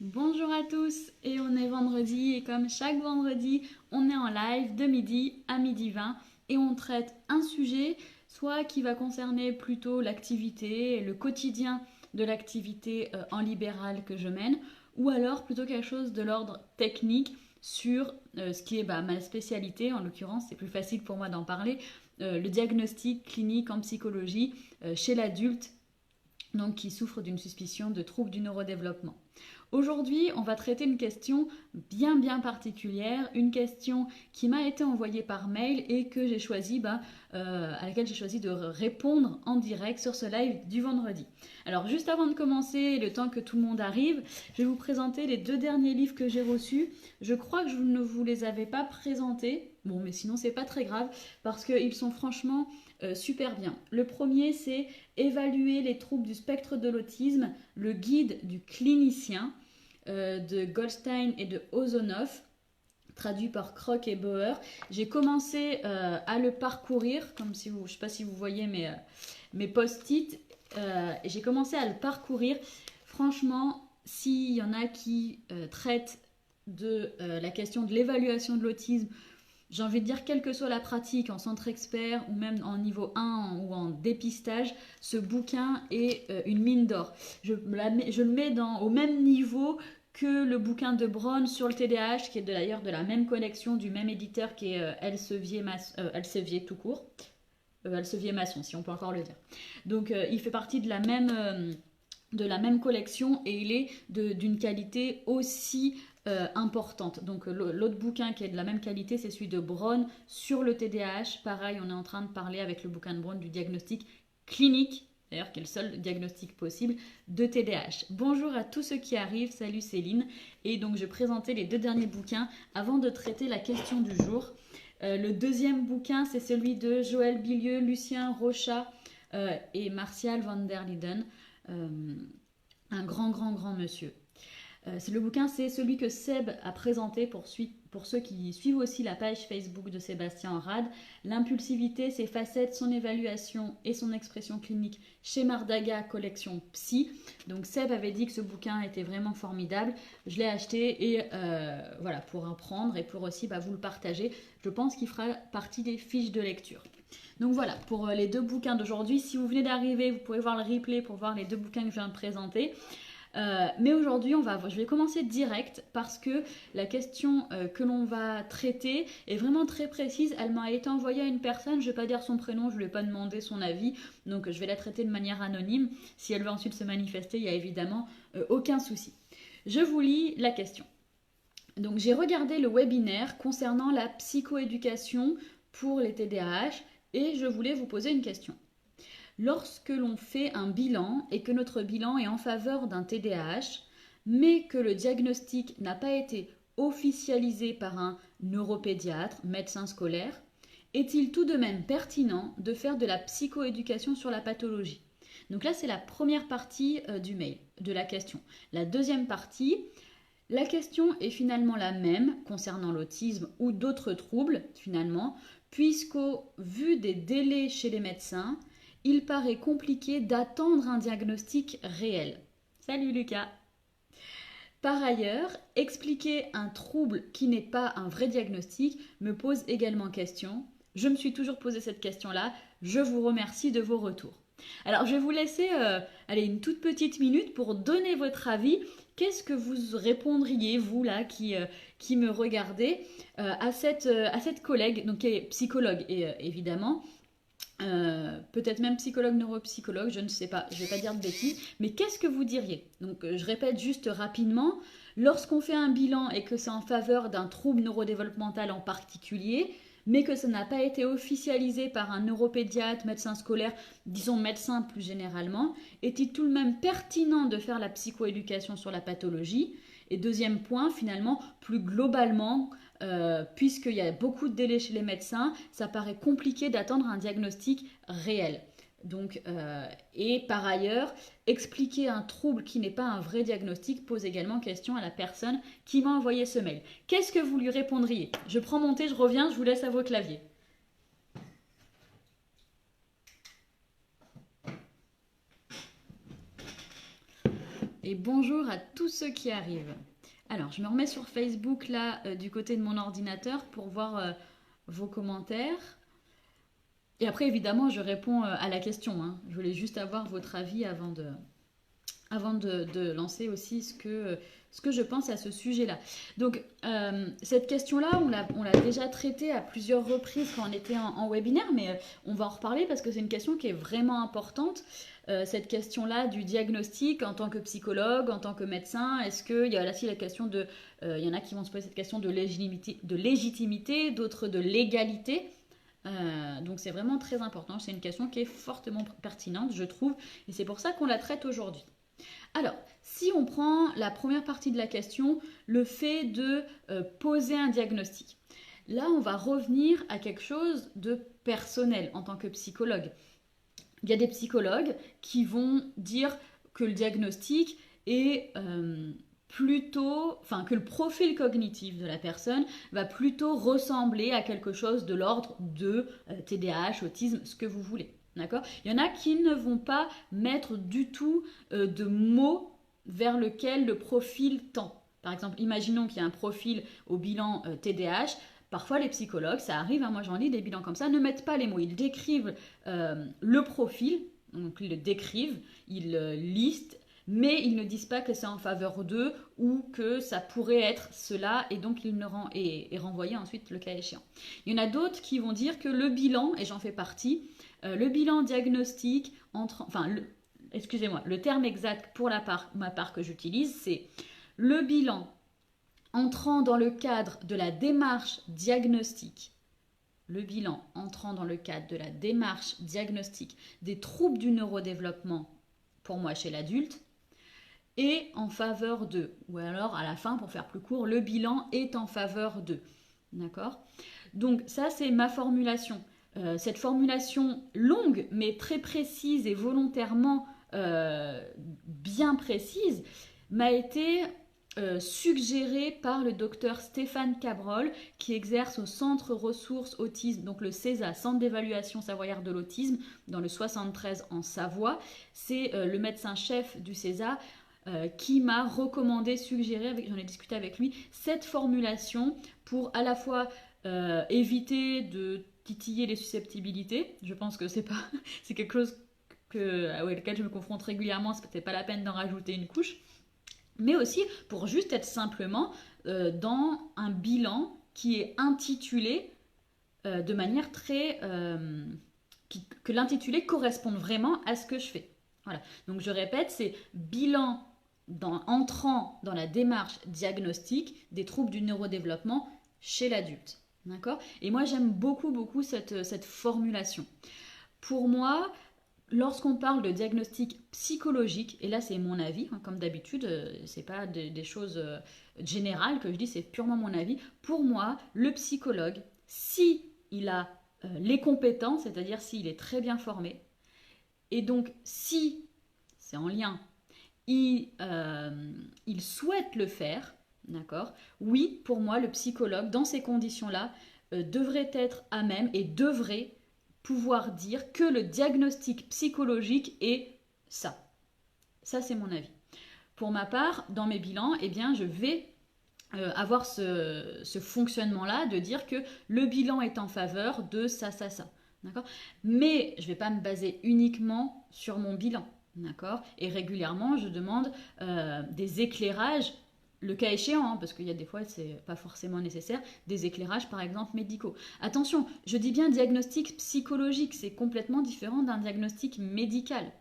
Bonjour à tous, et on est vendredi et comme chaque vendredi, on est en live de midi à midi 20 et on traite un sujet soit qui va concerner plutôt l'activité et le quotidien de l'activité en libéral que je mène ou alors plutôt quelque chose de l'ordre technique sur ce qui est ma spécialité, en l'occurrence c'est plus facile pour moi d'en parler, le diagnostic clinique en psychologie chez l'adulte donc qui souffre d'une suspicion de troubles du neurodéveloppement. Aujourd'hui, on va traiter une question bien particulière, une question qui m'a été envoyée par mail et que j'ai choisi, à laquelle j'ai choisi de répondre en direct sur ce live du vendredi. Alors juste avant de commencer, le temps que tout le monde arrive, je vais vous présenter les deux derniers livres que j'ai reçus. Je crois que je ne vous les avais pas présentés, bon mais sinon c'est pas très grave parce qu'ils sont franchement super bien. Le premier c'est Évaluer les troubles du spectre de l'autisme, le guide du clinicien de Goldstein et de Ozonov, traduit par Kroc et Bauer. J'ai commencé à le parcourir, comme si vous, je ne sais pas si vous voyez mes post-it, j'ai commencé à le parcourir. Franchement, s'il y en a qui traitent de la question de l'évaluation de l'autisme, j'ai envie de dire, quelle que soit la pratique, en centre expert ou même en niveau 1 ou en dépistage, ce bouquin est une mine d'or. Je le mets au même niveau que le bouquin de Braun sur le TDAH, qui est d'ailleurs de la même collection, du même éditeur qui est Elsevier tout court. Elsevier Masson, si on peut encore le dire. Donc il fait partie de la même collection et il est d'une qualité aussi importante. Donc l'autre bouquin qui est de la même qualité, c'est celui de Braun sur le TDAH. Pareil, on est en train de parler avec le bouquin de Braun du diagnostic clinique, d'ailleurs qui est le seul diagnostic possible de TDAH. Bonjour à tous ceux qui arrivent, salut Céline. Et donc je présentais les deux derniers bouquins avant de traiter la question du jour. Le deuxième bouquin, c'est celui de Joël Bilieu, Lucien Rochat et Martial van der Linden. Un grand monsieur. Le bouquin, c'est celui que Seb a présenté pour ceux qui suivent aussi la page Facebook de Sébastien Rad. L'impulsivité, ses facettes, son évaluation et son expression clinique chez Mardaga, collection Psy. Donc Seb avait dit que ce bouquin était vraiment formidable. Je l'ai acheté et voilà, pour en prendre et pour aussi vous le partager. Je pense qu'il fera partie des fiches de lecture. Donc voilà, pour les deux bouquins d'aujourd'hui. Si vous venez d'arriver, vous pouvez voir le replay pour voir les deux bouquins que je viens de présenter. Mais aujourd'hui, je vais commencer direct parce que la question que l'on va traiter est vraiment très précise. Elle m'a été envoyée à une personne, je ne vais pas dire son prénom, je ne lui ai pas demandé son avis, donc je vais la traiter de manière anonyme. Si elle veut ensuite se manifester, il n'y a évidemment aucun souci. Je vous lis la question. Donc j'ai regardé le webinaire concernant la psychoéducation pour les TDAH et je voulais vous poser une question. Lorsque l'on fait un bilan et que notre bilan est en faveur d'un TDAH, mais que le diagnostic n'a pas été officialisé par un neuropédiatre, médecin scolaire, est-il tout de même pertinent de faire de la psychoéducation sur la pathologie? Donc là, c'est la première partie du mail, de la question. La deuxième partie, la question est finalement la même concernant l'autisme ou d'autres troubles, finalement, puisqu'au vu des délais chez les médecins, il paraît compliqué d'attendre un diagnostic réel. Salut Lucas. Par ailleurs, expliquer un trouble qui n'est pas un vrai diagnostic me pose également question. Je me suis toujours posé cette question-là. Je vous remercie de vos retours. Alors, je vais vous laisser une toute petite minute pour donner votre avis. Qu'est-ce que vous répondriez, vous, là, qui me regardez, à cette collègue, donc qui est psychologue, évidemment, peut-être même psychologue, neuropsychologue, je ne sais pas, je ne vais pas dire de bêtises, mais qu'est-ce que vous diriez? Donc je répète juste rapidement, lorsqu'on fait un bilan et que c'est en faveur d'un trouble neurodéveloppemental en particulier, mais que ça n'a pas été officialisé par un neuropédiatre, médecin scolaire, disons médecin plus généralement, est-il tout de même pertinent de faire la psychoéducation sur la pathologie? Et deuxième point, finalement, plus globalement, puisqu'il y a beaucoup de délais chez les médecins, ça paraît compliqué d'attendre un diagnostic réel. Donc, et par ailleurs, expliquer un trouble qui n'est pas un vrai diagnostic pose également question à la personne qui m'a envoyé ce mail. Qu'est-ce que vous lui répondriez? Je prends mon thé, je reviens, je vous laisse à vos claviers. et bonjour à tous ceux qui arrivent. Alors, je me remets sur Facebook là du côté de mon ordinateur pour voir vos commentaires. Et après, évidemment, je réponds à la question, hein. Je voulais juste avoir votre avis avant de lancer aussi ce que je pense à ce sujet-là. Donc, cette question-là, on l'a déjà traitée à plusieurs reprises quand on était en webinaire, mais on va en reparler parce que c'est une question qui est vraiment importante. Cette question-là du diagnostic en tant que psychologue, en tant que médecin, est-ce qu'il y a aussi la question de... il y en a qui vont se poser cette question de légitimité, d'autres de légalité. Donc c'est vraiment très important, c'est une question qui est fortement pertinente, je trouve, et c'est pour ça qu'on la traite aujourd'hui. Alors, si on prend la première partie de la question, le fait de poser un diagnostic. Là, on va revenir à quelque chose de personnel en tant que psychologue. Il y a des psychologues qui vont dire que le diagnostic est que le profil cognitif de la personne va plutôt ressembler à quelque chose de l'ordre de TDAH, autisme, ce que vous voulez. D'accord ? Il y en a qui ne vont pas mettre du tout de mots vers lequel le profil tend. Par exemple, imaginons qu'il y a un profil au bilan TDAH. Parfois, les psychologues, ça arrive, hein, moi j'en lis des bilans comme ça, ne mettent pas les mots. Ils décrivent le profil, donc ils le décrivent, ils listent, mais ils ne disent pas que c'est en faveur d'eux ou que ça pourrait être cela et donc ils ne renvoyer ensuite le cas échéant. Il y en a d'autres qui vont dire que le bilan, et j'en fais partie, le bilan diagnostique, le terme exact pour ma part que j'utilise, c'est le bilan entrant dans le cadre de la démarche diagnostique. Le bilan entrant dans le cadre de la démarche diagnostique des troubles du neurodéveloppement, pour moi chez l'adulte, et en faveur d'eux. Ou alors, à la fin, pour faire plus court, le bilan est en faveur d'eux. D'accord ? Donc, ça, c'est ma formulation. Cette formulation longue, mais très précise et volontairement bien précise, m'a été suggérée par le docteur Stéphane Cabrol, qui exerce au Centre Ressources Autisme, donc le CESA, Centre d'évaluation savoyard de l'autisme, dans le 73 en Savoie. C'est le médecin-chef du CESA qui m'a recommandé, suggéré, j'en ai discuté avec lui, cette formulation pour à la fois éviter de titiller les susceptibilités. Je pense que c'est quelque chose auquel je me confronte régulièrement, c'est peut-être pas la peine d'en rajouter une couche, mais aussi pour juste être simplement dans un bilan qui est intitulé de manière très... que l'intitulé corresponde vraiment à ce que je fais. Voilà. Donc je répète, c'est bilan entrant dans la démarche diagnostique des troubles du neurodéveloppement chez l'adulte. D'accord ? Et moi, j'aime beaucoup, beaucoup cette formulation. Pour moi, lorsqu'on parle de diagnostic psychologique, et là c'est mon avis, hein, comme d'habitude, c'est pas des choses générales que je dis, c'est purement mon avis. Pour moi, le psychologue, si il a les compétences, c'est-à-dire s'il est très bien formé, et donc si, c'est en lien, il souhaite le faire, d'accord ? Oui, pour moi, le psychologue, dans ces conditions-là, devrait être à même et devrait pouvoir dire que le diagnostic psychologique est ça. Ça, c'est mon avis. Pour ma part, dans mes bilans, eh bien, je vais avoir ce fonctionnement-là de dire que le bilan est en faveur de ça, ça, ça. D'accord ? Mais je ne vais pas me baser uniquement sur mon bilan. D'accord ? Et régulièrement, je demande des éclairages, le cas échéant, hein, parce qu'il y a des fois, c'est pas forcément nécessaire, des éclairages, par exemple, médicaux. Attention, je dis bien diagnostic psychologique, c'est complètement différent d'un diagnostic médical.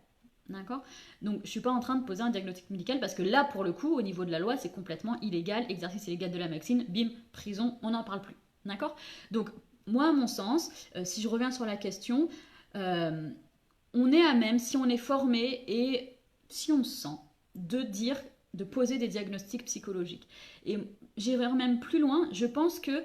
D'accord ? Donc, je ne suis pas en train de poser un diagnostic médical parce que là, pour le coup, au niveau de la loi, c'est complètement illégal, exercice illégal de la médecine, bim, prison, on n'en parle plus. D'accord ? Donc, moi, à mon sens, si je reviens sur la question, on est à même, si on est formé et si on se sent, de poser des diagnostics psychologiques. Et j'irai même plus loin, je pense que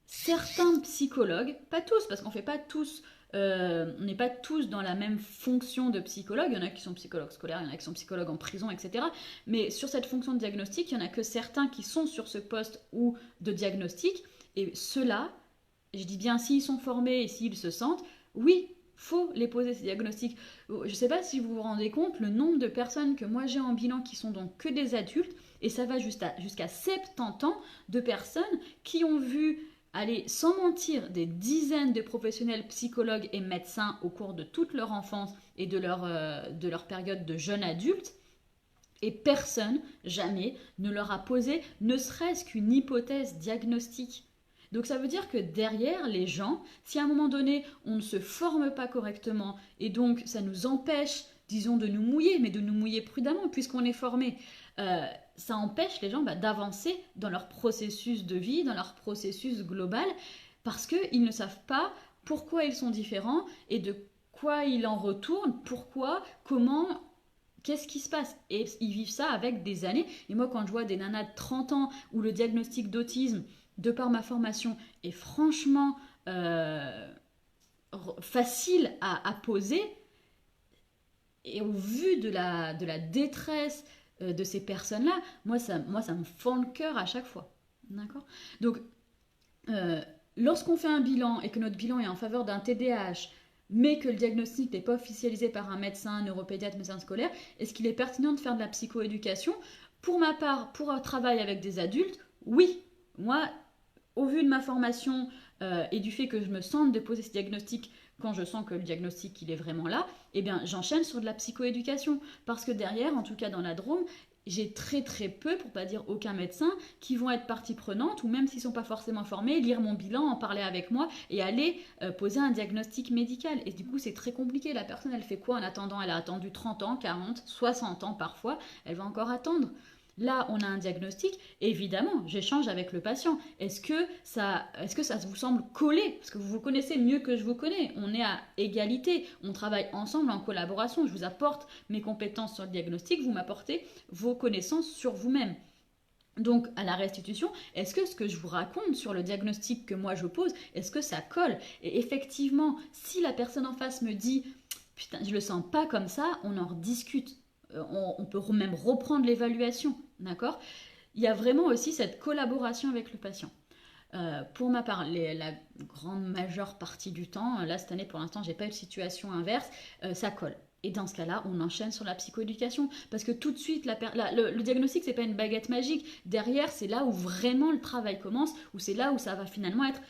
certains psychologues, pas tous, parce qu'on fait pas tous, on n'est pas tous dans la même fonction de psychologue, il y en a qui sont psychologues scolaires, il y en a qui sont psychologues en prison, etc. Mais sur cette fonction de diagnostic, il n'y en a que certains qui sont sur ce poste ou de diagnostic, et ceux-là, je dis bien s'ils sont formés et s'ils se sentent, oui, faut les poser ces diagnostics. Je ne sais pas si vous vous rendez compte le nombre de personnes que moi j'ai en bilan qui sont donc que des adultes, et ça va jusqu'à 70 ans de personnes qui ont vu, allez, sans mentir, des dizaines de professionnels psychologues et médecins au cours de toute leur enfance et de leur période de jeune adulte. Et personne, jamais, ne leur a posé ne serait-ce qu'une hypothèse diagnostique. Donc ça veut dire que derrière les gens, si à un moment donné on ne se forme pas correctement et donc ça nous empêche, disons, de nous mouiller, mais de nous mouiller prudemment puisqu'on est formé, ça empêche les gens d'avancer dans leur processus de vie, dans leur processus global, parce qu'ils ne savent pas pourquoi ils sont différents et de quoi ils en retournent, pourquoi, comment. Qu'est-ce qui se passe? Et ils vivent ça avec des années. Et moi, quand je vois des nanas de 30 ans où le diagnostic d'autisme, de par ma formation, est franchement facile à poser, et au vu de la détresse de ces personnes-là, moi, ça me fend le cœur à chaque fois. D'accord? Donc, lorsqu'on fait un bilan et que notre bilan est en faveur d'un TDAH, mais que le diagnostic n'est pas officialisé par un médecin, un neuropédiatre, médecin scolaire, est-ce qu'il est pertinent de faire de la psychoéducation? Pour ma part, pour un travail avec des adultes, oui. Moi, au vu de ma formation et du fait que je me sente de poser ce diagnostic quand je sens que le diagnostic il est vraiment là, eh bien j'enchaîne sur de la psychoéducation. Parce que derrière, en tout cas dans la Drôme, j'ai très très peu, pour pas dire aucun médecin, qui vont être partie prenante, ou même s'ils sont pas forcément formés, lire mon bilan, en parler avec moi et aller poser un diagnostic médical. Et du coup, c'est très compliqué. La personne, elle fait quoi en attendant? Elle a attendu 30 ans, 40, 60 ans parfois, elle va encore attendre. Là, on a un diagnostic, évidemment, j'échange avec le patient. Est-ce que ça vous semble coller? Parce que vous vous connaissez mieux que je vous connais. On est à égalité, on travaille ensemble en collaboration. Je vous apporte mes compétences sur le diagnostic, vous m'apportez vos connaissances sur vous-même. Donc, à la restitution, est-ce que ce que je vous raconte sur le diagnostic que moi je pose, est-ce que ça colle? Et effectivement, si la personne en face me dit « Putain, je le sens pas comme ça », on en rediscute. On peut même reprendre l'évaluation, d'accord? Il y a vraiment aussi cette collaboration avec le patient. Pour ma part, la grande majeure partie du temps, là cette année pour l'instant j'ai pas eu de situation inverse, ça colle. Et dans ce cas-là, on enchaîne sur la psychoéducation. Parce que tout de suite, le diagnostic, c'est pas une baguette magique. Derrière, c'est là où vraiment le travail commence, où c'est là où ça va finalement être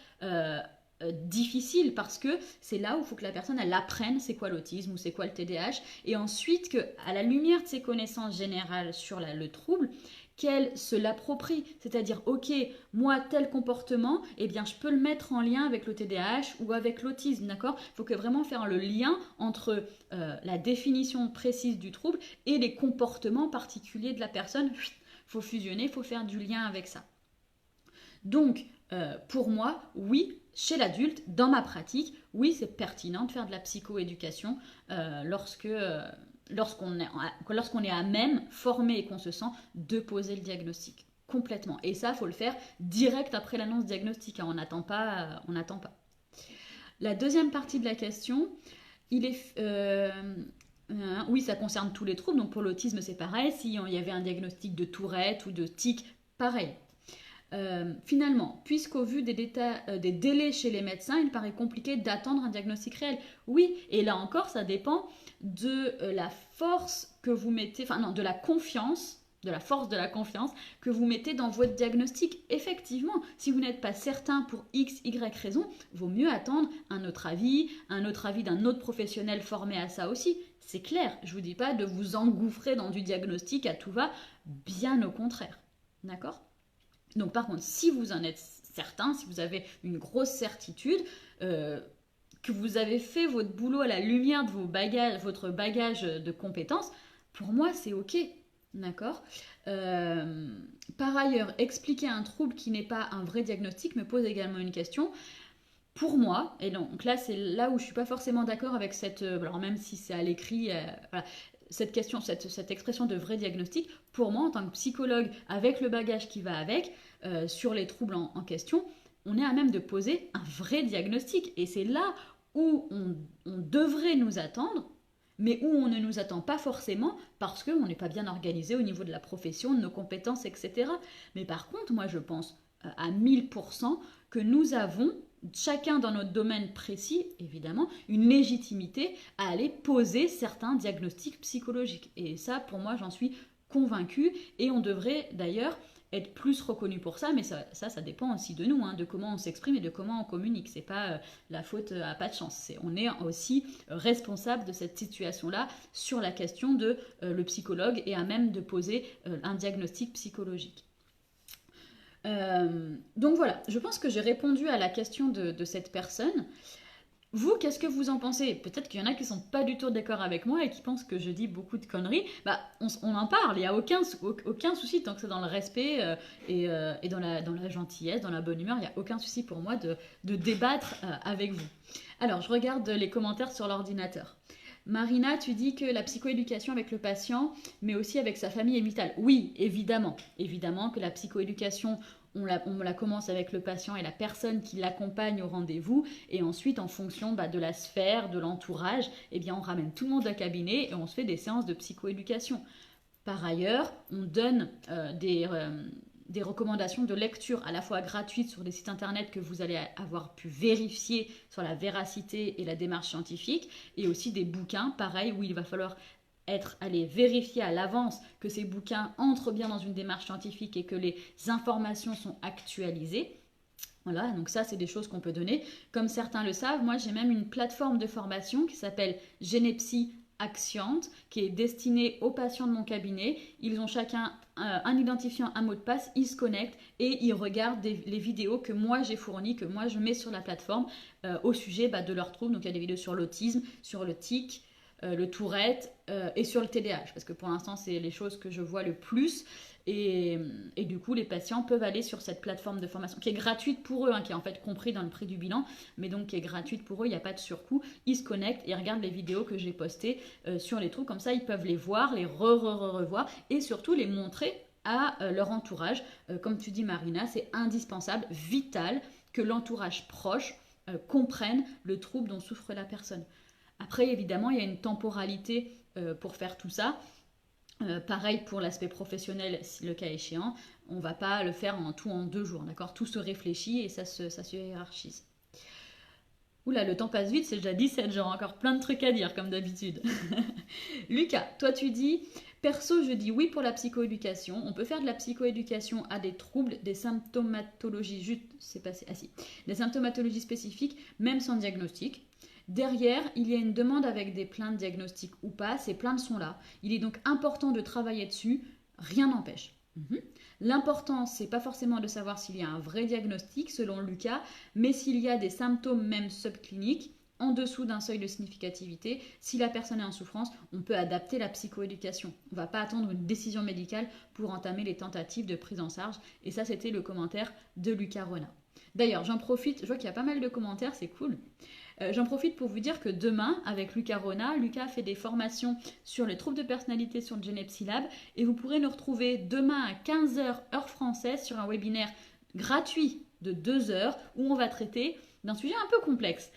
difficile, parce que c'est là où il faut que la personne elle apprenne c'est quoi l'autisme ou c'est quoi le TDAH, et ensuite qu'à la lumière de ses connaissances générales sur le trouble, qu'elle se l'approprie, c'est-à-dire ok, moi tel comportement, eh bien je peux le mettre en lien avec le TDAH ou avec l'autisme, d'accord? Il faut que vraiment faire le lien entre la définition précise du trouble et les comportements particuliers de la personne. Il faut fusionner, il faut faire du lien avec ça. Donc pour moi, oui, chez l'adulte, dans ma pratique, oui, c'est pertinent de faire de la psychoéducation lorsqu'on est à même, formé et qu'on se sent de poser le diagnostic. Complètement. Et ça, il faut le faire direct après l'annonce diagnostique. Hein. On n'attend pas. La deuxième partie de la question, oui, ça concerne tous les troubles. Donc pour l'autisme, c'est pareil. S'il y avait un diagnostic de Tourette ou de tic, pareil. Finalement, puisqu'au vu des délais chez les médecins, il paraît compliqué d'attendre un diagnostic réel. Oui, et là encore, ça dépend de la force que vous mettez, de la confiance, de la force de la confiance que vous mettez dans votre diagnostic. Effectivement, si vous n'êtes pas certain pour X, Y raison, vaut mieux attendre un autre avis d'un autre professionnel formé à ça aussi. C'est clair, je ne vous dis pas de vous engouffrer dans du diagnostic à tout va, bien au contraire. D'accord ? Donc par contre, si vous en êtes certain, si vous avez une grosse certitude, que vous avez fait votre boulot à la lumière de votre bagage de compétences, pour moi c'est ok, d'accord? Par ailleurs, expliquer un trouble qui n'est pas un vrai diagnostic me pose également une question. Pour moi, et donc là c'est là où je ne suis pas forcément d'accord avec cette, alors même si c'est à l'écrit, voilà, cette question, cette expression de vrai diagnostic, pour moi, en tant que psychologue, avec le bagage qui va avec, sur les troubles en question, on est à même de poser un vrai diagnostic. Et c'est là où on devrait nous attendre, mais où on ne nous attend pas forcément parce qu'on n'est pas bien organisé au niveau de la profession, de nos compétences, etc. Mais par contre, moi, je pense à 1000% que nous avons chacun dans notre domaine précis, évidemment, une légitimité à aller poser certains diagnostics psychologiques. Et ça, pour moi, j'en suis convaincue. Et on devrait d'ailleurs être plus reconnu pour ça, mais ça dépend aussi de nous, de comment on s'exprime et de comment on communique. C'est pas la faute à pas de chance. On est aussi responsable de cette situation-là sur la question de le psychologue et à même de poser un diagnostic psychologique. Donc voilà, je pense que j'ai répondu à la question de cette personne. Vous, qu'est-ce que vous en pensez? Peut-être qu'il y en a qui sont pas du tout d'accord avec moi et qui pensent que je dis beaucoup de conneries. Bah, on en parle, il n'y a aucun souci tant que c'est dans le respect et dans la gentillesse, dans la bonne humeur. Il n'y a aucun souci pour moi de débattre avec vous. Alors, je regarde les commentaires sur l'ordinateur. Marina, tu dis que la psychoéducation avec le patient, mais aussi avec sa famille est vitale. Oui, évidemment. Évidemment que la psychoéducation, on la commence avec le patient et la personne qui l'accompagne au rendez-vous. Et ensuite, en fonction de la sphère, de l'entourage, eh bien, on ramène tout le monde au cabinet et on se fait des séances de psychoéducation. Par ailleurs, on donne des recommandations de lecture à la fois gratuites sur des sites internet que vous allez avoir pu vérifier sur la véracité et la démarche scientifique, et aussi des bouquins, pareil, où il va falloir aller vérifier à l'avance que ces bouquins entrent bien dans une démarche scientifique et que les informations sont actualisées. Voilà, donc ça, c'est des choses qu'on peut donner. Comme certains le savent, moi, j'ai même une plateforme de formation qui s'appelle Genepsy Actient, qui est destinée aux patients de mon cabinet. Ils ont chacun un identifiant, un mot de passe, ils se connectent et ils regardent les vidéos que moi j'ai fournies, que moi je mets sur la plateforme au sujet de leurs troubles. Donc il y a des vidéos sur l'autisme, sur le tic, le Tourette et sur le TDAH, parce que pour l'instant c'est les choses que je vois le plus. Et du coup, les patients peuvent aller sur cette plateforme de formation qui est gratuite pour eux, qui est en fait compris dans le prix du bilan, mais donc qui est gratuite pour eux, il n'y a pas de surcoût. Ils se connectent et regardent les vidéos que j'ai postées sur les troubles, comme ça ils peuvent les voir, les revoir et surtout les montrer à leur entourage. Comme tu dis Marina, c'est indispensable, vital que l'entourage proche comprenne le trouble dont souffre la personne. Après, évidemment, il y a une temporalité pour faire tout ça. Pareil pour l'aspect professionnel, si le cas échéant, on ne va pas le faire en 2 jours, d'accord? Tout se réfléchit et ça se hiérarchise. Oula, le temps passe vite, c'est déjà 17, j'ai encore plein de trucs à dire comme d'habitude. Lucas, toi tu dis, perso je dis oui pour la psychoéducation, on peut faire de la psychoéducation à des troubles, des symptomatologies, des symptomatologies spécifiques, même sans diagnostic. Derrière, il y a une demande avec des plaintes diagnostiques ou pas, ces plaintes sont là. Il est donc important de travailler dessus, rien n'empêche. L'important, c'est pas forcément de savoir s'il y a un vrai diagnostic, selon Lucas, mais s'il y a des symptômes même subcliniques, en dessous d'un seuil de significativité, si la personne est en souffrance, on peut adapter la psychoéducation. On ne va pas attendre une décision médicale pour entamer les tentatives de prise en charge. Et ça, c'était le commentaire de Lucas Rona. D'ailleurs, j'en profite, je vois qu'il y a pas mal de commentaires, c'est cool. J'en profite pour vous dire que demain, avec Lucas Rona, Lucas fait des formations sur les troubles de personnalité sur le Genepsy Lab et vous pourrez nous retrouver demain à 15h heure française sur un webinaire gratuit de 2 heures où on va traiter d'un sujet un peu complexe,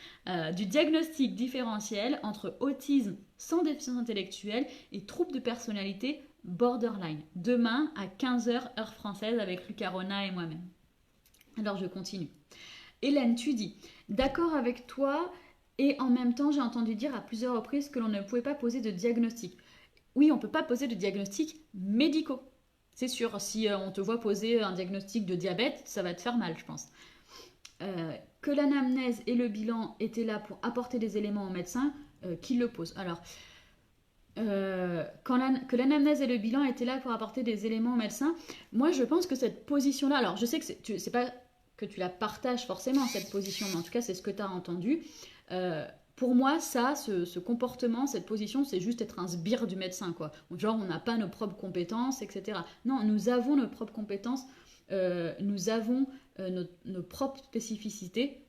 du diagnostic différentiel entre autisme sans déficience intellectuelle et troubles de personnalité borderline. Demain à 15h heure française avec Lucas Rona et moi-même. Alors je continue. Hélène, tu dis, d'accord avec toi et en même temps j'ai entendu dire à plusieurs reprises que l'on ne pouvait pas poser de diagnostic. Oui, on ne peut pas poser de diagnostics médicaux. C'est sûr, si on te voit poser un diagnostic de diabète, ça va te faire mal, je pense. Que l'anamnèse et le bilan étaient là pour apporter des éléments au médecin, qui le pose. Alors, que l'anamnèse et le bilan étaient là pour apporter des éléments au médecin, moi je pense que cette position-là, alors je sais que c'est pas que tu la partages forcément cette position, mais en tout cas c'est ce que tu as entendu. Pour moi, ce comportement, cette position, c'est juste être un sbire du médecin, quoi. Genre, on n'a pas nos propres compétences, etc. Non, nous avons nos propres compétences, nous avons nos propres spécificités,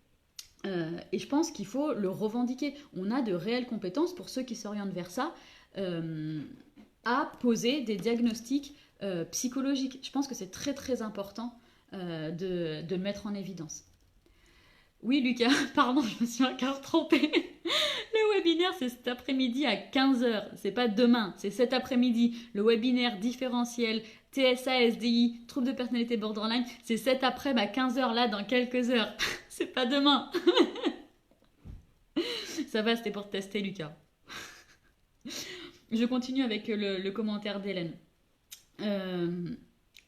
et je pense qu'il faut le revendiquer. On a de réelles compétences, pour ceux qui s'orientent vers ça, à poser des diagnostics psychologiques. Je pense que c'est très très important de le mettre en évidence. Oui, Lucas, pardon, je me suis encore trompée. Le webinaire, c'est cet après-midi à 15h. C'est pas demain, c'est cet après-midi. Le webinaire différentiel TSA, SDI, troubles de personnalité borderline, c'est cet après-midi à 15h, là, dans quelques heures. C'est pas demain. Ça va, c'était pour tester, Lucas. Je continue avec le commentaire d'Hélène.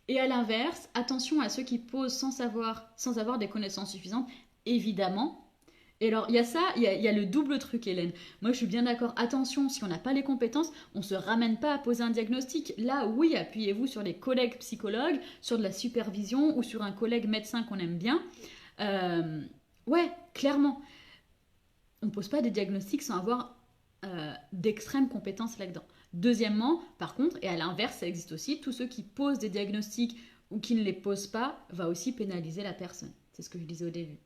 Et à l'inverse, attention à ceux qui posent sans avoir des connaissances suffisantes, évidemment. Et alors, il y a ça, il y a le double truc, Hélène. Moi, je suis bien d'accord. Attention, si on n'a pas les compétences, on ne se ramène pas à poser un diagnostic. Là, oui, appuyez-vous sur les collègues psychologues, sur de la supervision ou sur un collègue médecin qu'on aime bien. Ouais, clairement. On ne pose pas des diagnostics sans avoir d'extrêmes compétences là-dedans. Deuxièmement, par contre, et à l'inverse, ça existe aussi, tous ceux qui posent des diagnostics ou qui ne les posent pas, va aussi pénaliser la personne. C'est ce que je disais au début.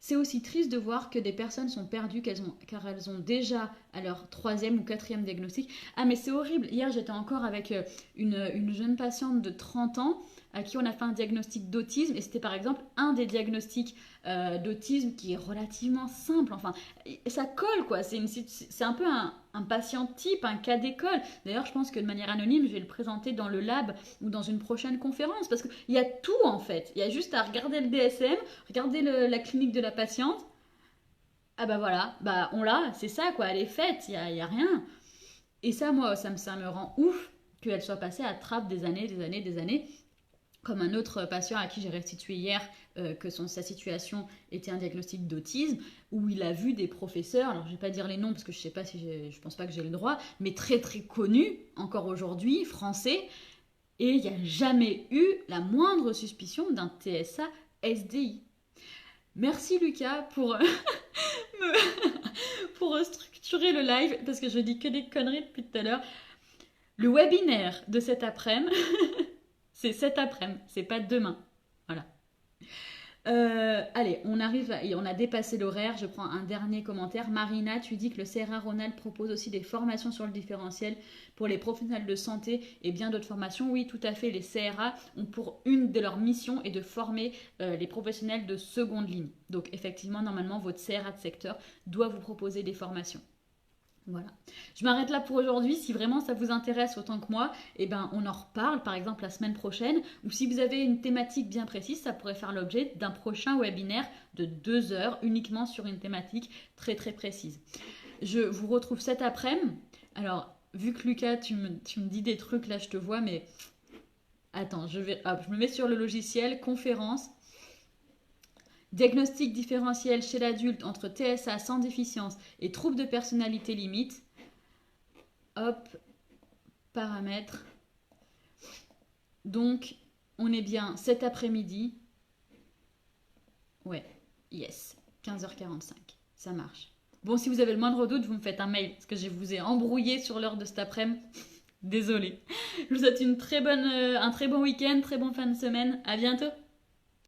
C'est aussi triste de voir que des personnes sont perdues car elles ont déjà à leur 3e ou 4e diagnostic. Ah mais c'est horrible, hier j'étais encore avec une jeune patiente de 30 ans à qui on a fait un diagnostic d'autisme et c'était par exemple un des diagnostics d'autisme qui est relativement simple, enfin ça colle quoi, c'est un peu un patient type, un cas d'école. D'ailleurs je pense que de manière anonyme je vais le présenter dans le lab ou dans une prochaine conférence parce qu'il y a tout en fait, il y a juste à regarder le DSM, regarder la clinique de la patiente, ah bah voilà, bah on l'a, c'est ça quoi, elle est faite, il y a rien. Et ça moi ça me rend ouf qu'elle soit passée à trappe des années, comme un autre patient à qui j'ai restitué hier que sa situation était un diagnostic d'autisme, où il a vu des professeurs, alors je vais pas dire les noms parce que je sais pas si je pense pas que j'ai le droit, mais très très connus encore aujourd'hui, français, et il n'y a jamais eu la moindre suspicion d'un TSA SDI. Merci Lucas pour pour structurer le live, parce que je dis que des conneries depuis tout à l'heure. Le webinaire de cet après-midi, c'est cet après-midi, c'est pas demain. Voilà. Allez, on a dépassé l'horaire. Je prends un dernier commentaire. Marina, tu dis que le CRA Ronald propose aussi des formations sur le différentiel pour les professionnels de santé et bien d'autres formations. Oui, tout à fait. Les CRA ont pour une de leurs missions est de former les professionnels de seconde ligne. Donc effectivement, normalement, votre CRA de secteur doit vous proposer des formations. Voilà. Je m'arrête là pour aujourd'hui. Si vraiment ça vous intéresse autant que moi, eh ben, on en reparle par exemple la semaine prochaine. Ou si vous avez une thématique bien précise, ça pourrait faire l'objet d'un prochain webinaire de 2 heures uniquement sur une thématique très très précise. Je vous retrouve cet après-midi. Alors, vu que Lucas, tu me dis des trucs là, je te vois, mais attends, je me mets sur le logiciel conférence. Diagnostic différentiel chez l'adulte entre TSA sans déficience et troubles de personnalité limite. Hop, paramètres. Donc, on est bien cet après-midi. Ouais, yes, 15h45, ça marche. Bon, si vous avez le moindre doute, vous me faites un mail, parce que je vous ai embrouillé sur l'heure de cet après-midi. Désolée. Je vous souhaite un très bon week-end, très bonne fin de semaine. À bientôt.